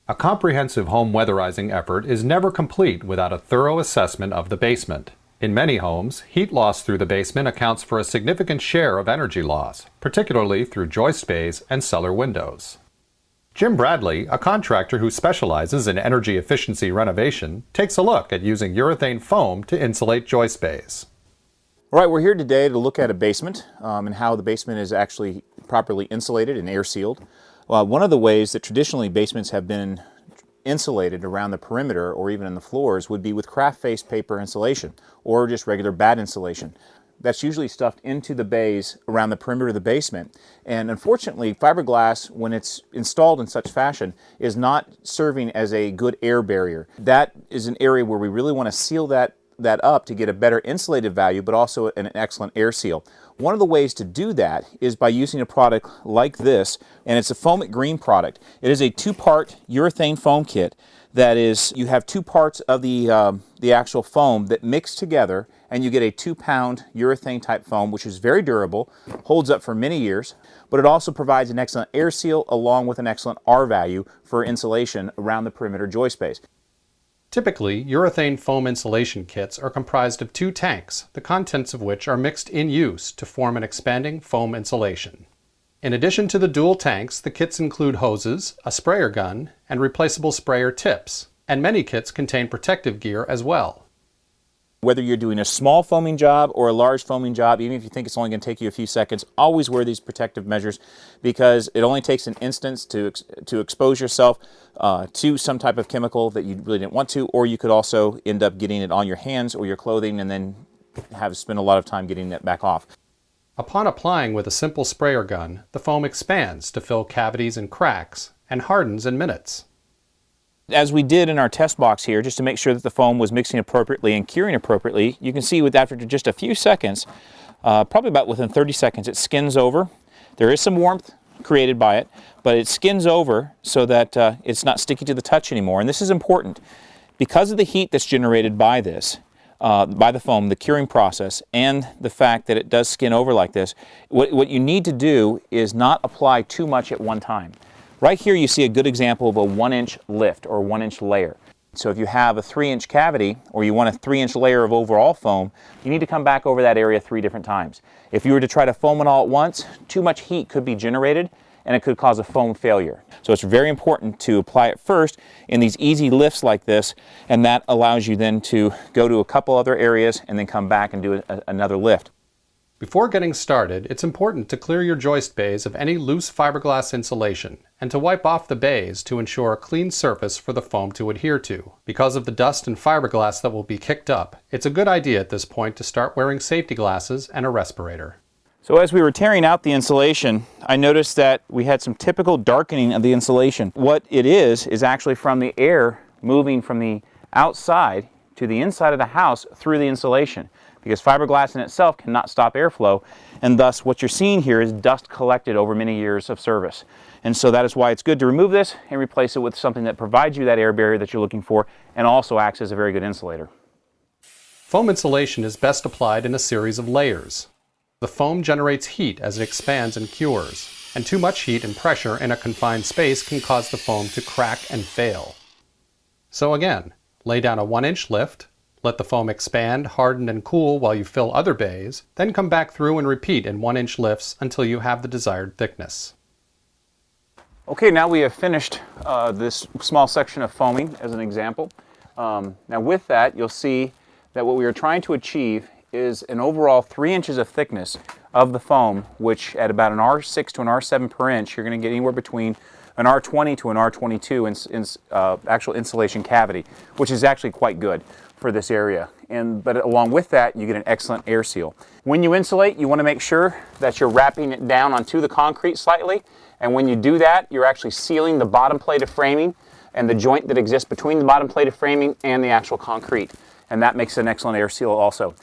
A comprehensive home weatherizing effort is never complete without a thorough assessment of the basement. In many homes, heat loss through the basement accounts for a significant share of energy loss, particularly through joist bays and cellar windows. Jim Bradley, a contractor who specializes in energy efficiency renovation, takes a look at using urethane foam to insulate joist bays. All right, we're here today to look at a basement and how the basement is actually properly insulated and air sealed. One of the ways that traditionally basements have been insulated around the perimeter or even in the floors would be with craft face paper insulation or just regular bat insulation. That's usually stuffed into the bays around the perimeter of the basement. And unfortunately, fiberglass, when it's installed in such fashion, is not serving as a good air barrier. That is an area where we really want to seal that up to get a better insulated value, but also an excellent air seal. One of the ways to do that is by using a product like this, and it's a Foam It Green product. It is a two-part urethane foam kit. That is, you have two parts of the actual foam that mix together, and you get a 2-pound urethane type foam, which is very durable, holds up for many years, but it also provides an excellent air seal along with an excellent R value for insulation around the perimeter joist space. Typically, urethane foam insulation kits are comprised of 2 tanks, the contents of which are mixed in use to form an expanding foam insulation. In addition to the dual tanks, the kits include hoses, a sprayer gun, and replaceable sprayer tips, and many kits contain protective gear as well. Whether you're doing a small foaming job or a large foaming job, even if you think it's only going to take you a few seconds, always wear these protective measures because it only takes an instance to expose yourself to some type of chemical that you really didn't want to, or you could also end up getting it on your hands or your clothing and then spend a lot of time getting it back off. Upon applying with a simple sprayer gun, the foam expands to fill cavities and cracks and hardens in minutes. As we did in our test box here, just to make sure that the foam was mixing appropriately and curing appropriately, you can see with after just a few seconds, probably about within 30 seconds, it skins over. There is some warmth created by it, but it skins over so that it's not sticky to the touch anymore. And this is important. Because of the heat that's generated by this, by the foam, the curing process, and the fact that it does skin over like this, what you need to do is not apply too much at one time. Right here you see a good example of a 1-inch lift or 1-inch layer. So if you have a 3-inch cavity or you want a 3-inch layer of overall foam, you need to come back over that area 3 different times. If you were to try to foam it all at once, too much heat could be generated and it could cause a foam failure. So it's very important to apply it first in these easy lifts like this, and that allows you then to go to a couple other areas and then come back and do another lift. Before getting started, it's important to clear your joist bays of any loose fiberglass insulation and to wipe off the bays to ensure a clean surface for the foam to adhere to. Because of the dust and fiberglass that will be kicked up, it's a good idea at this point to start wearing safety glasses and a respirator. So as we were tearing out the insulation, I noticed that we had some typical darkening of the insulation. What it is actually from the air moving from the outside to the inside of the house through the insulation, because fiberglass in itself cannot stop airflow, and thus what you're seeing here is dust collected over many years of service. And so that is why it's good to remove this and replace it with something that provides you that air barrier that you're looking for and also acts as a very good insulator. Foam insulation is best applied in a series of layers. The foam generates heat as it expands and cures, and too much heat and pressure in a confined space can cause the foam to crack and fail. So again, lay down a 1-inch lift, let the foam expand, harden, and cool while you fill other bays, then come back through and repeat in 1-inch lifts until you have the desired thickness. Okay, now we have finished this small section of foaming as an example. Now with that, you'll see that what we are trying to achieve is an overall 3 inches of thickness of the foam, which at about an R6 to an R7 per inch, you're going to get anywhere between an R20 to an R22 in actual insulation cavity, which is actually quite good for this area. But along with that, you get an excellent air seal. When you insulate, you want to make sure that you're wrapping it down onto the concrete slightly, and when you do that, you're actually sealing the bottom plate of framing and the joint that exists between the bottom plate of framing and the actual concrete, and that makes an excellent air seal also.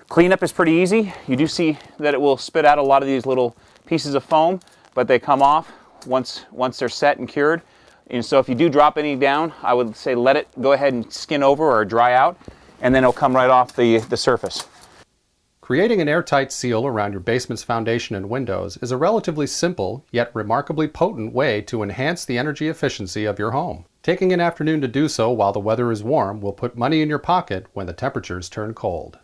Cleanup is pretty easy. You do see that it will spit out a lot of these little pieces of foam, but they come off once they're set and cured. And so if you do drop any down, I would say let it go ahead and skin over or dry out, and then it'll come right off the surface. Creating an airtight seal around your basement's foundation and windows is a relatively simple, yet remarkably potent way to enhance the energy efficiency of your home. Taking an afternoon to do so while the weather is warm will put money in your pocket when the temperatures turn cold.